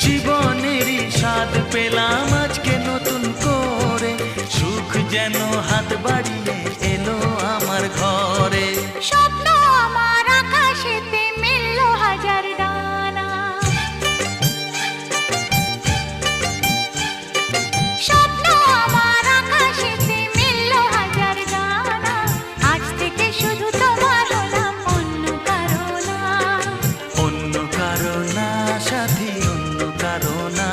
জীবনেরই স্বাদ পেলাম আজকে নতুন করে, সুখ যেন হাত বাড়িয়ে এলো আমার ঘরে। স্বপ্ন আমার আকাশেতে মেলল হাজার ডানা, স্বপ্ন আমার আকাশেতে মেলল হাজার ডানা। আজ থেকে শুধু তোমার হলাম, অন্য কারো না। অন্য কারো না সাথী, অন্য কারো না।